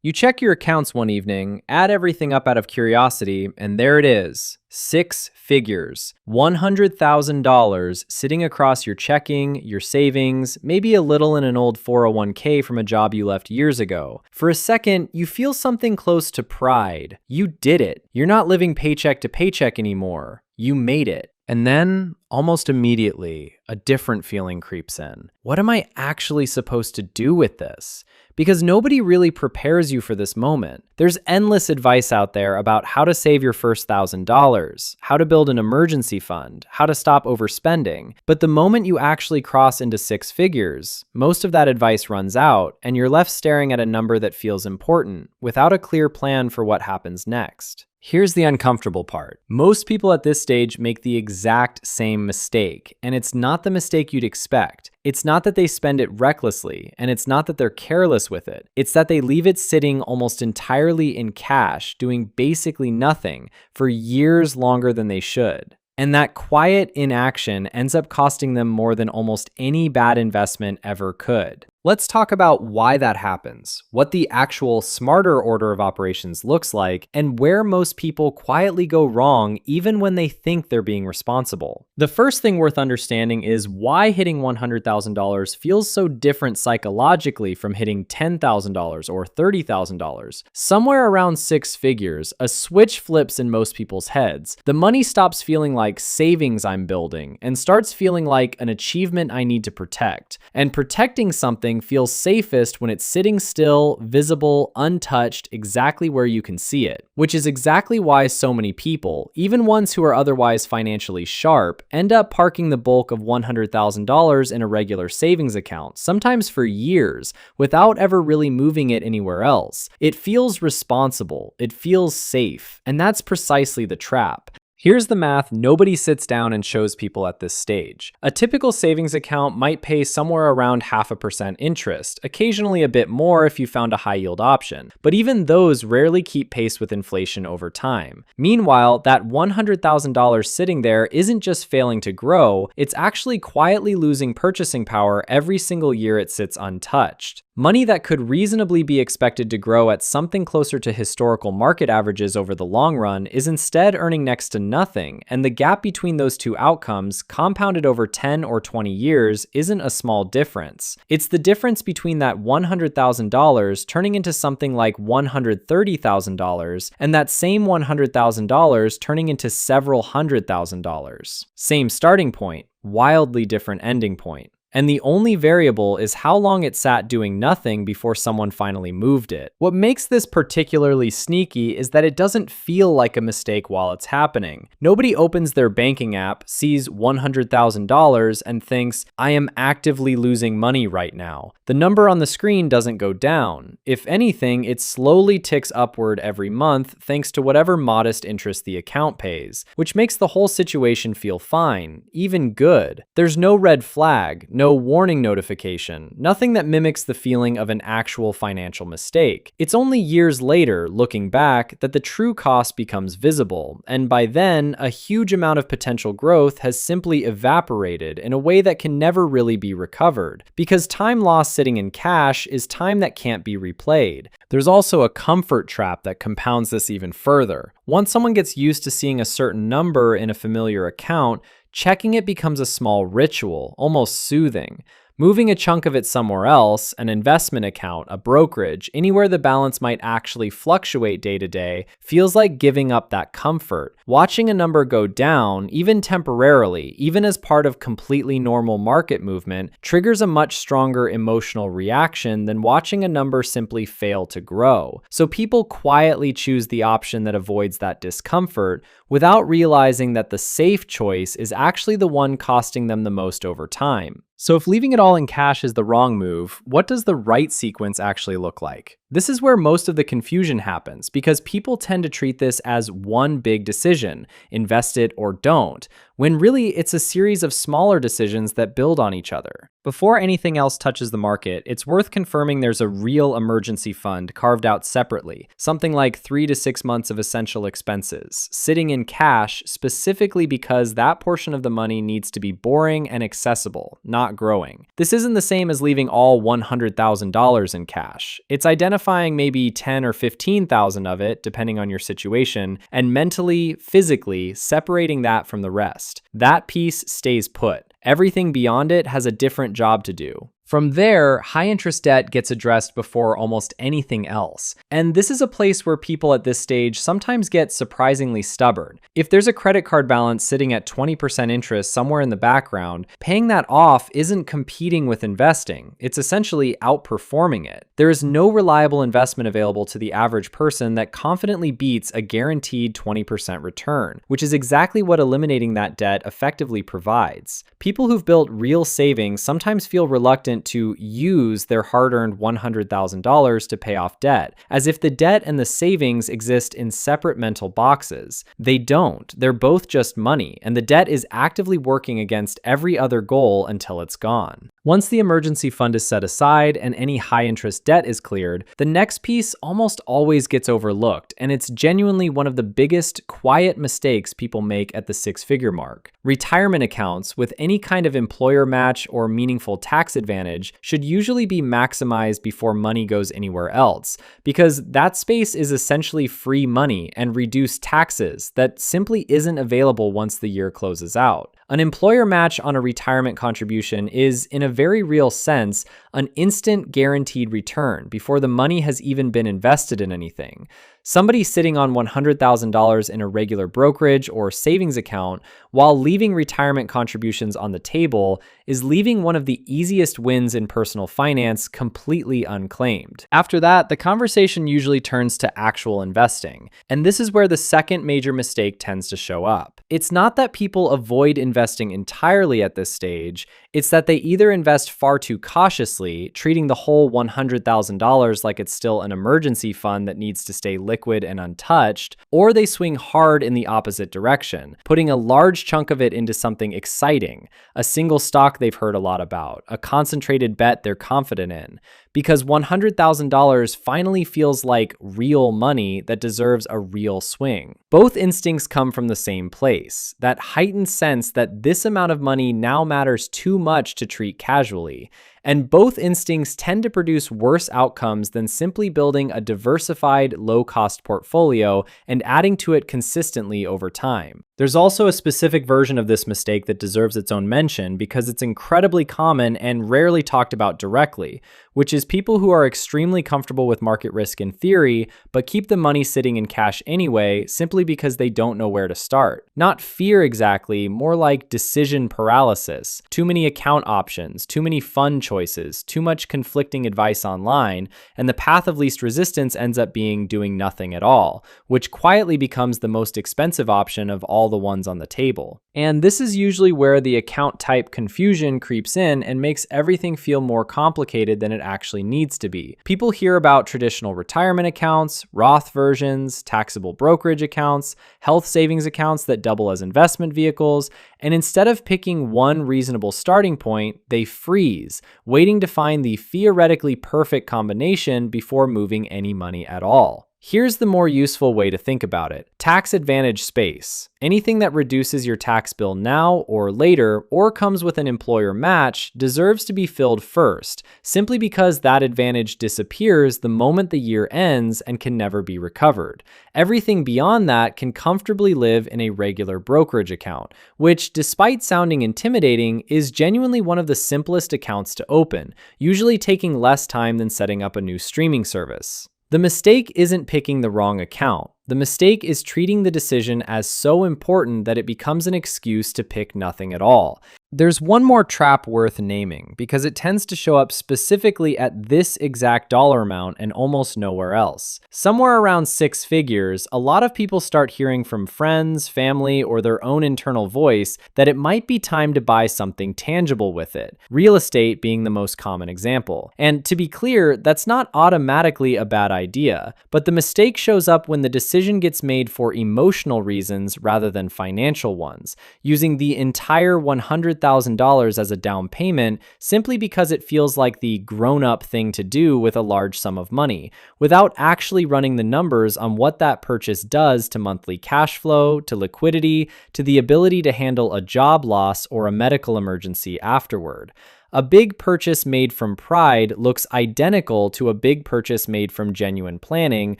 You check your accounts one evening, add everything up out of curiosity, and there it is. 6 figures. $100,000 sitting across your checking, your savings, maybe a little in an old 401k from a job you left years ago. For a second, you feel something close to pride. You did it. You're not living paycheck to paycheck anymore. You made it. And then, almost immediately, a different feeling creeps in. What am I actually supposed to do with this? Because nobody really prepares you for this moment. There's endless advice out there about how to save your first $1,000, how to build an emergency fund, how to stop overspending. But the moment you actually cross into 6 figures, most of that advice runs out, and you're left staring at a number that feels important, without a clear plan for what happens next. Here's the uncomfortable part. Most people at this stage make the exact same mistake, and it's not the mistake you'd expect. It's not that they spend it recklessly, and it's not that they're careless with it. It's that they leave it sitting almost entirely in cash, doing basically nothing for years longer than they should. And that quiet inaction ends up costing them more than almost any bad investment ever could. Let's talk about why that happens, what the actual smarter order of operations looks like, and where most people quietly go wrong even when they think they're being responsible. The first thing worth understanding is why hitting $100,000 feels so different psychologically from hitting $10,000 or $30,000. Somewhere around 6 figures, a switch flips in most people's heads. The money stops feeling like savings I'm building and starts feeling like an achievement I need to protect. And protecting something feels safest when it's sitting still, visible, untouched, exactly where you can see it. Which is exactly why so many people, even ones who are otherwise financially sharp, end up parking the bulk of $100,000 in a regular savings account, sometimes for years, without ever really moving it anywhere else. It feels responsible, it feels safe, and that's precisely the trap. Here's the math nobody sits down and shows people at this stage. A typical savings account might pay somewhere around 0.5% interest, occasionally a bit more if you found a high yield option, but even those rarely keep pace with inflation over time. Meanwhile, that $100,000 sitting there isn't just failing to grow, it's actually quietly losing purchasing power every single year it sits untouched. Money that could reasonably be expected to grow at something closer to historical market averages over the long run is instead earning next to nothing, and the gap between those two outcomes, compounded over 10 or 20 years, isn't a small difference. It's the difference between that $100,000 turning into something like $130,000 and that same $100,000 turning into several $100,000. Same starting point, wildly different ending point. And the only variable is how long it sat doing nothing before someone finally moved it. What makes this particularly sneaky is that it doesn't feel like a mistake while it's happening. Nobody opens their banking app, sees $100,000 and thinks, I am actively losing money right now. The number on the screen doesn't go down. If anything, it slowly ticks upward every month thanks to whatever modest interest the account pays, which makes the whole situation feel fine, even good. There's no red flag, no warning notification, nothing that mimics the feeling of an actual financial mistake. It's only years later, looking back, that the true cost becomes visible, and by then, a huge amount of potential growth has simply evaporated in a way that can never really be recovered, because time lost sitting in cash is time that can't be replayed. There's also a comfort trap that compounds this even further. Once someone gets used to seeing a certain number in a familiar account, checking it becomes a small ritual, almost soothing. Moving a chunk of it somewhere else, an investment account, a brokerage, anywhere the balance might actually fluctuate day to day, feels like giving up that comfort. Watching a number go down, even temporarily, even as part of completely normal market movement, triggers a much stronger emotional reaction than watching a number simply fail to grow. So people quietly choose the option that avoids that discomfort without realizing that the safe choice is actually the one costing them the most over time. So if leaving it all in cash is the wrong move, what does the right sequence actually look like? This is where most of the confusion happens, because people tend to treat this as one big decision, invest it or don't, when really it's a series of smaller decisions that build on each other. Before anything else touches the market, it's worth confirming there's a real emergency fund carved out separately, something like 3 to 6 months of essential expenses, sitting in cash specifically because that portion of the money needs to be boring and accessible, not growing. This isn't the same as leaving all $100,000 in cash. It's identifying identifying maybe 10 or 15,000 of it, depending on your situation, and mentally, physically separating that from the rest. That piece stays put. Everything beyond it has a different job to do. From there, high interest debt gets addressed before almost anything else. And this is a place where people at this stage sometimes get surprisingly stubborn. If there's a credit card balance sitting at 20% interest somewhere in the background, paying that off isn't competing with investing. It's essentially outperforming it. There is no reliable investment available to the average person that confidently beats a guaranteed 20% return, which is exactly what eliminating that debt effectively provides. People who've built real savings sometimes feel reluctant to use their hard-earned $100,000 to pay off debt, as if the debt and the savings exist in separate mental boxes. They don't. They're both just money, and the debt is actively working against every other goal until it's gone. Once the emergency fund is set aside and any high-interest debt is cleared, the next piece almost always gets overlooked, and it's genuinely one of the biggest quiet mistakes people make at the six-figure mark. Retirement accounts with any kind of employer match or meaningful tax advantage should usually be maximized before money goes anywhere else, because that space is essentially free money and reduced taxes that simply isn't available once the year closes out. An employer match on a retirement contribution is, in a very real sense, an instant guaranteed return before the money has even been invested in anything. Somebody sitting on $100,000 in a regular brokerage or savings account while leaving retirement contributions on the table is leaving one of the easiest wins in personal finance completely unclaimed. After that, the conversation usually turns to actual investing, and this is where the second major mistake tends to show up. It's not that people avoid investing entirely at this stage, it's that they either invest far too cautiously, treating the whole $100,000 like it's still an emergency fund that needs to stay liquid and untouched, or they swing hard in the opposite direction, putting a large chunk of it into something exciting, a single stock they've heard a lot about, a concentrated bet they're confident in, because $100,000 finally feels like real money that deserves a real swing. Both instincts come from the same place, that heightened sense that this amount of money now matters too much to treat casually. And both instincts tend to produce worse outcomes than simply building a diversified, low-cost portfolio and adding to it consistently over time. There's also a specific version of this mistake that deserves its own mention because it's incredibly common and rarely talked about directly, which is people who are extremely comfortable with market risk in theory, but keep the money sitting in cash anyway simply because they don't know where to start. Not fear exactly, more like decision paralysis. Too many account options, too many fund choices, too much conflicting advice online, and the path of least resistance ends up being doing nothing at all, which quietly becomes the most expensive option of all the ones on the table. And this is usually where the account type confusion creeps in and makes everything feel more complicated than it actually needs to be. People hear about traditional retirement accounts, Roth versions, taxable brokerage accounts, health savings accounts that double as investment vehicles, and instead of picking one reasonable starting point, they freeze, waiting to find the theoretically perfect combination before moving any money at all. Here's the more useful way to think about it. Tax advantage space. Anything that reduces your tax bill now or later or comes with an employer match deserves to be filled first, simply because that advantage disappears the moment the year ends and can never be recovered. Everything beyond that can comfortably live in a regular brokerage account, which, despite sounding intimidating, is genuinely one of the simplest accounts to open, usually taking less time than setting up a new streaming service. The mistake isn't picking the wrong account. The mistake is treating the decision as so important that it becomes an excuse to pick nothing at all. There's one more trap worth naming because it tends to show up specifically at this exact dollar amount and almost nowhere else. Somewhere around six figures, a lot of people start hearing from friends, family, or their own internal voice that it might be time to buy something tangible with it, real estate being the most common example. And to be clear, that's not automatically a bad idea, but the mistake shows up when the decision gets made for emotional reasons rather than financial ones, using the entire $100,000 as a down payment simply because it feels like the grown-up thing to do with a large sum of money, without actually running the numbers on what that purchase does to monthly cash flow, to liquidity, to the ability to handle a job loss or a medical emergency afterward. A big purchase made from pride looks identical to a big purchase made from genuine planning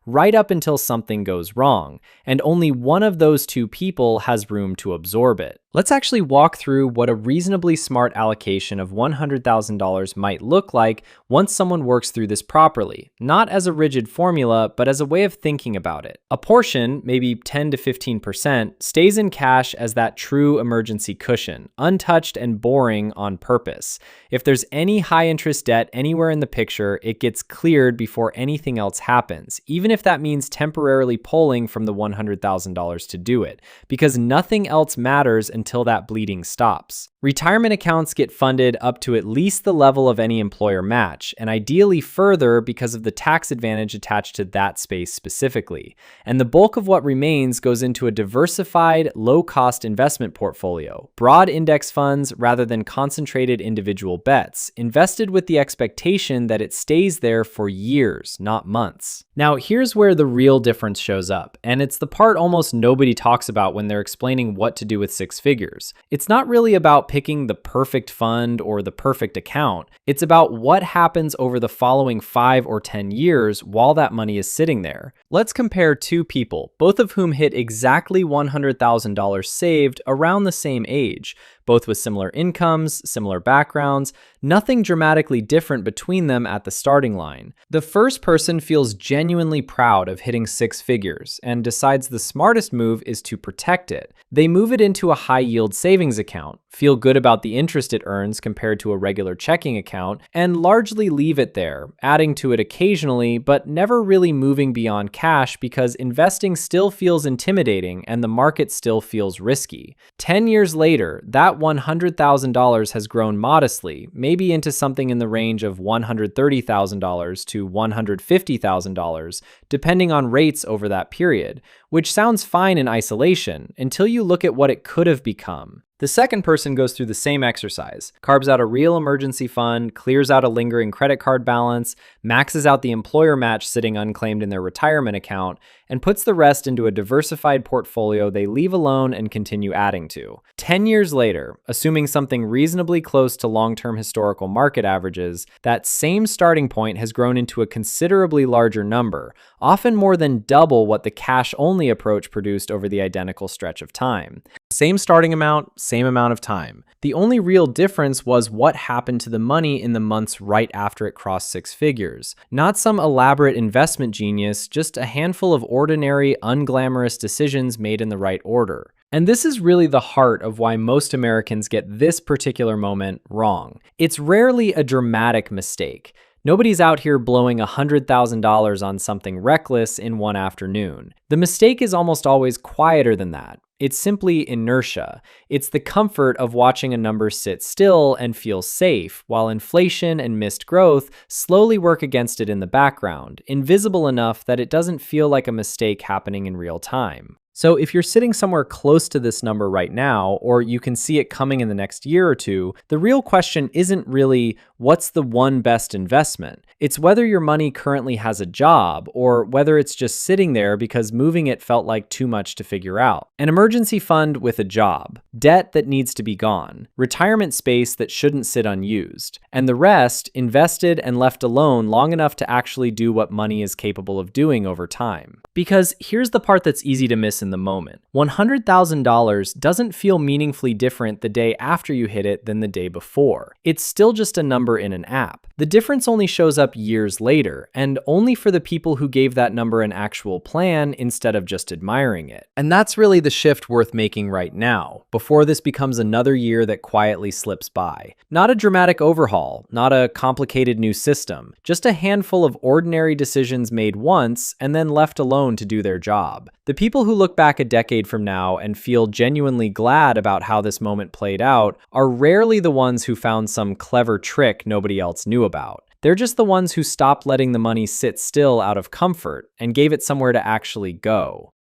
right up until something goes wrong, and only one of those two people has room to absorb it. Let's actually walk through what a reasonably smart allocation of $100,000 might look like once someone works through this properly, not as a rigid formula, but as a way of thinking about it. A portion, maybe 10 to 15%, stays in cash as that true emergency cushion, untouched and boring on purpose. If there's any high-interest debt anywhere in the picture, it gets cleared before anything else happens, even if that means temporarily pulling from the $100,000 to do it, because nothing else matters until that bleeding stops. Retirement accounts get funded up to at least the level of any employer match, and ideally further because of the tax advantage attached to that space specifically. And the bulk of what remains goes into a diversified, low-cost investment portfolio, broad index funds rather than concentrated individual bets, invested with the expectation that it stays there for years, not months. Now, here's where the real difference shows up, and it's the part almost nobody talks about when they're explaining what to do with six figures. It's not really about picking the perfect fund or the perfect account. It's about what happens over the following 5 or 10 years while that money is sitting there. Let's compare two people, both of whom hit exactly $100,000 saved around the same age, both with similar incomes, similar backgrounds, nothing dramatically different between them at the starting line. The first person feels genuinely proud of hitting six figures and decides the smartest move is to protect it. They move it into a high-yield savings account, feel good about the interest it earns compared to a regular checking account, and largely leave it there, adding to it occasionally, but never really moving beyond cash because investing still feels intimidating and the market still feels risky. 10 years later, that $100,000 has grown modestly, maybe into something in the range of $130,000 to $150,000, depending on rates over that period, which sounds fine in isolation until you look at what it could have become. The second person goes through the same exercise, carves out a real emergency fund, clears out a lingering credit card balance, maxes out the employer match sitting unclaimed in their retirement account, and puts the rest into a diversified portfolio they leave alone and continue adding to. 10 years later, assuming something reasonably close to long-term historical market averages, that same starting point has grown into a considerably larger number, often more than double what the cash-only approach produced over the identical stretch of time. Same starting amount, same amount of time. The only real difference was what happened to the money in the months right after it crossed six figures. Not some elaborate investment genius, just a handful of ordinary, unglamorous decisions made in the right order. And this is really the heart of why most Americans get this particular moment wrong. It's rarely a dramatic mistake. Nobody's out here blowing $100,000 on something reckless in one afternoon. The mistake is almost always quieter than that. It's simply inertia. It's the comfort of watching a number sit still and feel safe, while inflation and missed growth slowly work against it in the background, invisible enough that it doesn't feel like a mistake happening in real time. So if you're sitting somewhere close to this number right now, or you can see it coming in the next year or two, the real question isn't really what's the one best investment. It's whether your money currently has a job, or whether it's just sitting there because moving it felt like too much to figure out. An emergency fund with a job, debt that needs to be gone, retirement space that shouldn't sit unused, and the rest invested and left alone long enough to actually do what money is capable of doing over time. Because here's the part that's easy to miss in the moment. $100,000 doesn't feel meaningfully different the day after you hit it than the day before. It's still just a number in an app. The difference only shows up years later, and only for the people who gave that number an actual plan instead of just admiring it. And that's really the shift worth making right now, before this becomes another year that quietly slips by. Not a dramatic overhaul, not a complicated new system, just a handful of ordinary decisions made once and then left alone to do their job. The people who look back a decade from now and feel genuinely glad about how this moment played out are rarely the ones who found some clever trick nobody else knew about. They're just the ones who stopped letting the money sit still out of comfort and gave it somewhere to actually go.